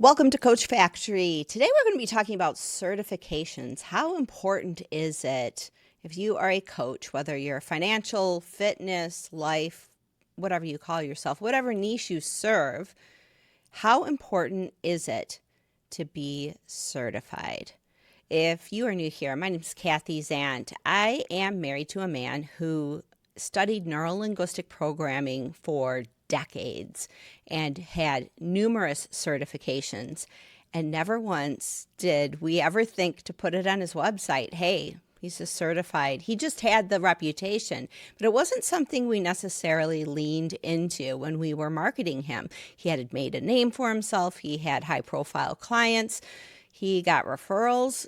Welcome to Coach Factory. Today we're going to be talking about certifications. How important is it if you are a coach, whether you're financial, fitness, life, whatever you call yourself, whatever niche you serve, how important is it to be certified? If you are new here, my name is Kathy Zant. I am married to a man who studied neurolinguistic programming for decades and had numerous certifications. And never once did we ever think to put it on his website. Hey, he's a certified. He just had the reputation, but it wasn't something we necessarily leaned into when we were marketing him. He had made a name for himself. He had high profile clients. He got referrals.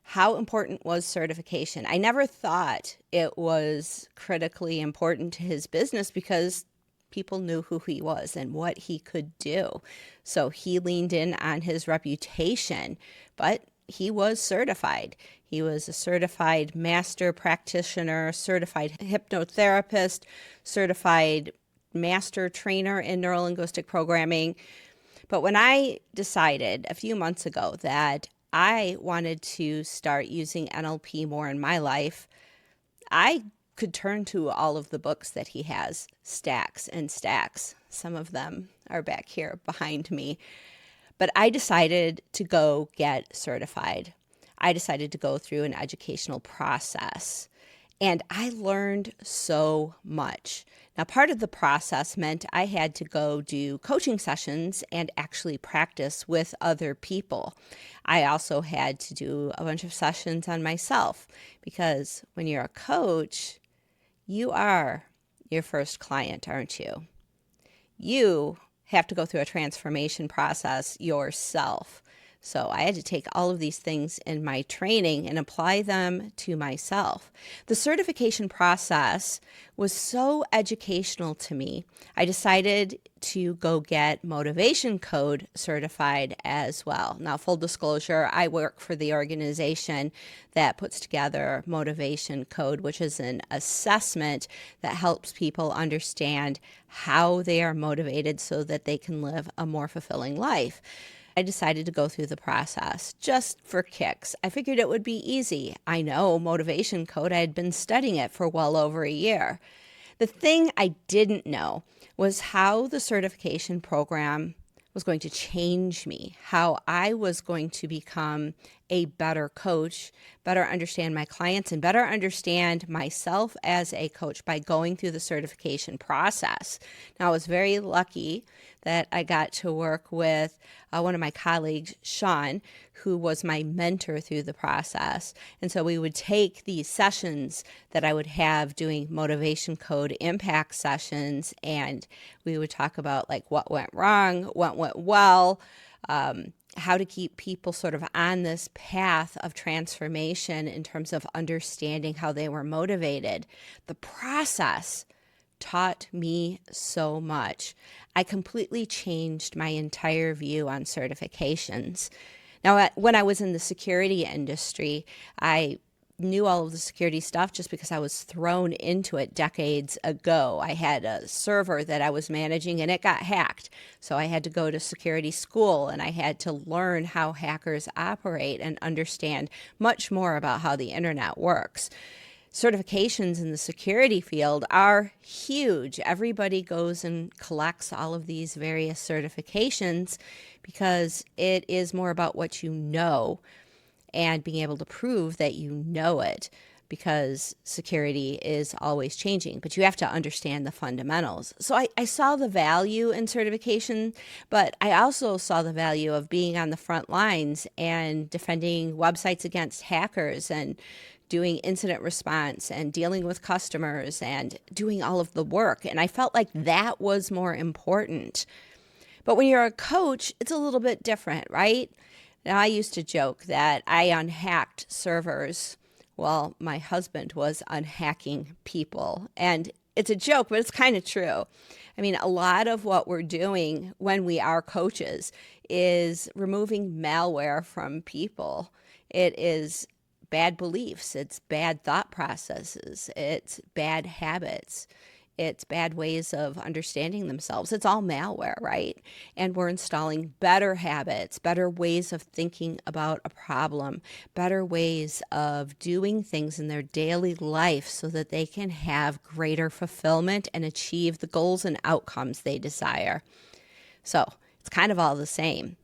How important was certification? I never thought it was critically important to his business because people knew who he was and what he could do. So he leaned in on his reputation, but he was certified. He was a certified master practitioner, certified hypnotherapist, certified master trainer in neurolinguistic programming. But when I decided a few months ago that I wanted to start using NLP more in my life, I could turn to all of the books that he has, stacks and stacks. Some of them are back here behind me. But I decided to go get certified. I decided to go through an educational process. And I learned so much. Now, part of the process meant I had to go do coaching sessions and actually practice with other people. I also had to do a bunch of sessions on myself because when you're a coach, you are your first client, aren't you? You have to go through a transformation process yourself. So I had to take all of these things in my training and apply them to myself. The certification process was so educational to me. I decided to go get Motivation Code certified as well. Now, full disclosure, I work for the organization that puts together Motivation Code, which is an assessment that helps people understand how they are motivated so that they can live a more fulfilling life. I decided to go through the process just for kicks. I figured it would be easy. I know Motivation Code. I had been studying it for well over a year. The thing I didn't know was how the certification program was going to change me, how I was going to become a better coach, better understand my clients, and better understand myself as a coach by going through the certification process. Now, I was very lucky that I got to work with one of my colleagues, Sean, who was my mentor through the process. And so we would take these sessions that I would have doing Motivation Code impact sessions, and we would talk about like what went wrong, what went well, how to keep people sort of on this path of transformation in terms of understanding how they were motivated. The process taught me so much. I completely changed my entire view on certifications. Now, when I was in the security industry, I knew all of the security stuff just because I was thrown into it decades ago. I had a server that I was managing and it got hacked. So I had to go to security school and I had to learn how hackers operate and understand much more about how the internet works. Certifications in the security field are huge. Everybody goes and collects all of these various certifications because it is more about what you know and being able to prove that you know it, because security is always changing, but you have to understand the fundamentals. So I saw the value in certification, but I also saw the value of being on the front lines and defending websites against hackers and doing incident response and dealing with customers and doing all of the work. And I felt like that was more important. But when you're a coach, it's a little bit different, right? Now, I used to joke that I unhacked servers. Well, my husband was unhacking people. And it's a joke, but it's kind of true. I mean, a lot of what we're doing when we are coaches is removing malware from people. It is bad beliefs. It's bad thought processes. It's bad habits. It's bad ways of understanding themselves. It's all malware, right? And we're installing better habits, better ways of thinking about a problem, better ways of doing things in their daily life so that they can have greater fulfillment and achieve the goals and outcomes they desire. So it's kind of all the same.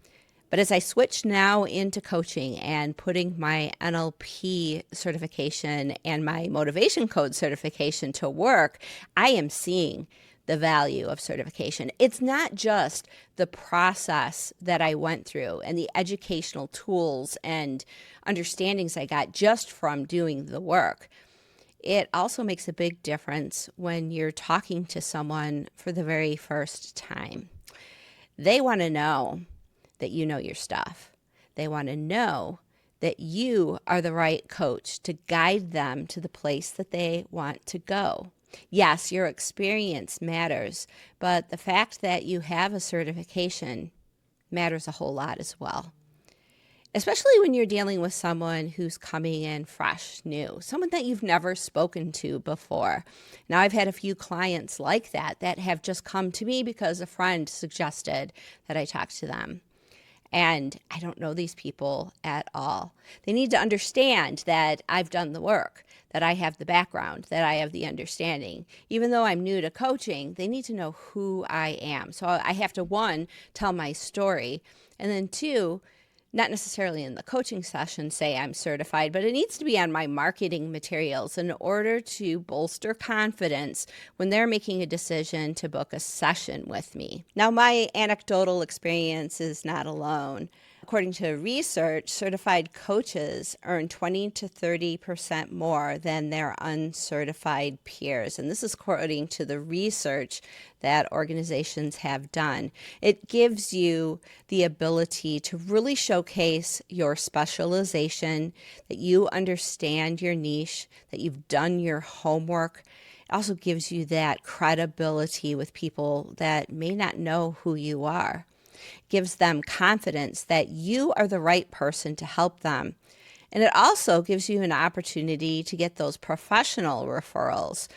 But as I switch now into coaching and putting my NLP certification and my motivation code certification to work, I am seeing the value of certification. It's not just the process that I went through and the educational tools and understandings I got just from doing the work. It also makes a big difference when you're talking to someone for the very first time. They want to know that you know your stuff. They want to know that you are the right coach to guide them to the place that they want to go. Yes, your experience matters, but the fact that you have a certification matters a whole lot as well. Especially when you're dealing with someone who's coming in fresh, new, someone that you've never spoken to before. Now, I've had a few clients like that have just come to me because a friend suggested that I talk to them. And I don't know these people at all. They need to understand that I've done the work, that I have the background, that I have the understanding. Even though I'm new to coaching, they need to know who I am. So I have to, one, tell my story, and then two, not necessarily in the coaching session say I'm certified, but it needs to be on my marketing materials in order to bolster confidence when they're making a decision to book a session with me. Now, my anecdotal experience is not alone. According to research, certified coaches earn 20 to 30% more than their uncertified peers. And this is according to the research that organizations have done. It gives you the ability to really showcase your specialization, that you understand your niche, that you've done your homework. It also gives you that credibility with people that may not know who you are. Gives them confidence that you are the right person to help them. And it also gives you an opportunity to get those professional referrals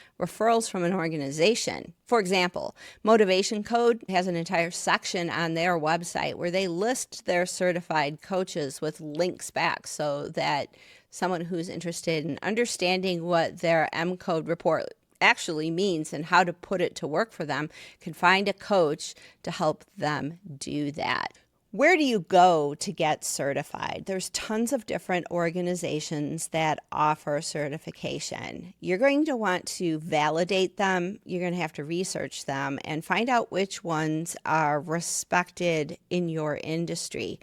from an organization. For example, Motivation Code has an entire section on their website where they list their certified coaches with links back so that someone who's interested in understanding what their M Code report actually means and how to put it to work for them can find a coach to help them do that. Where do you go to get certified? There's tons of different organizations that offer certification. You're going to want to validate them. You're going to have to research them and find out which ones are respected in your industry.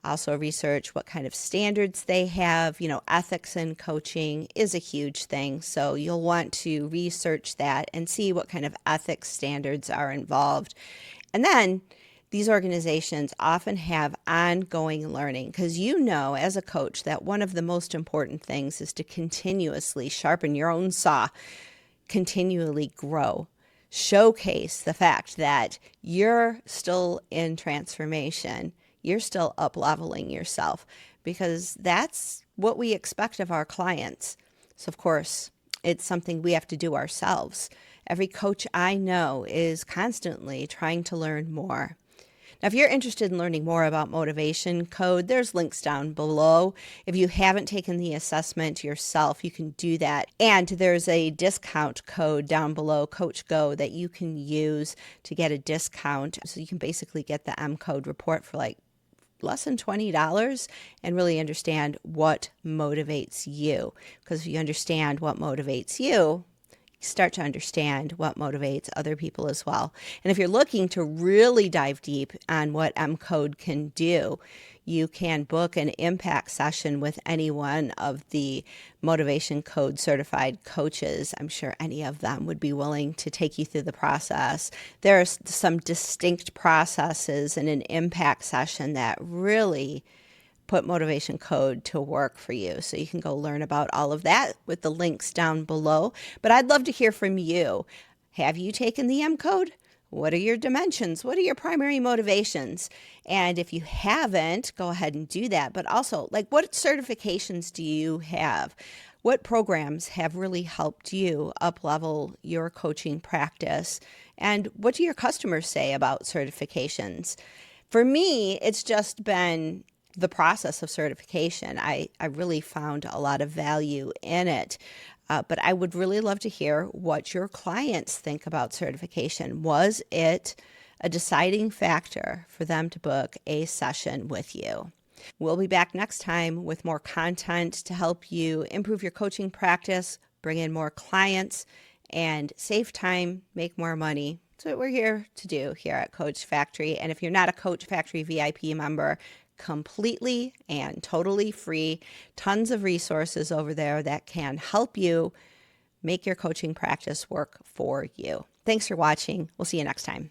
Also research what kind of standards they have. Ethics in coaching is a huge thing. So you'll want to research that and see what kind of ethics standards are involved. And then these organizations often have ongoing learning because as a coach that one of the most important things is to continuously sharpen your own saw, continually grow. Showcase the fact that you're still in transformation. You're still up-leveling yourself because that's what we expect of our clients. So, of course, it's something we have to do ourselves. Every coach I know is constantly trying to learn more. Now, if you're interested in learning more about Motivation Code, there's links down below. If you haven't taken the assessment yourself, you can do that. And there's a discount code down below, Coach Go, that you can use to get a discount. So you can basically get the M Code report for less than $20 and really understand what motivates you. Because if you understand what motivates you, start to understand what motivates other people as well. And if you're looking to really dive deep on what M Code can do, you can book an impact session with any one of the Motivation Code certified coaches. I'm sure any of them would be willing to take you through the process. There are some distinct processes in an impact session that really put Motivation Code to work for you. So you can go learn about all of that with the links down below. But I'd love to hear from you. Have you taken the M Code? What are your dimensions? What are your primary motivations? And if you haven't, go ahead and do that. But also, what certifications do you have? What programs have really helped you up-level your coaching practice? And what do your customers say about certifications? For me, it's just been the process of certification. I really found a lot of value in it. But I would really love to hear what your clients think about certification. Was it a deciding factor for them to book a session with you? We'll be back next time with more content to help you improve your coaching practice, bring in more clients, and save time, make more money. That's what we're here to do here at Coach Factory. And if you're not a Coach Factory VIP member, completely and totally free, tons of resources over there that can help you make your coaching practice work for you. Thanks for watching. We'll see you next time.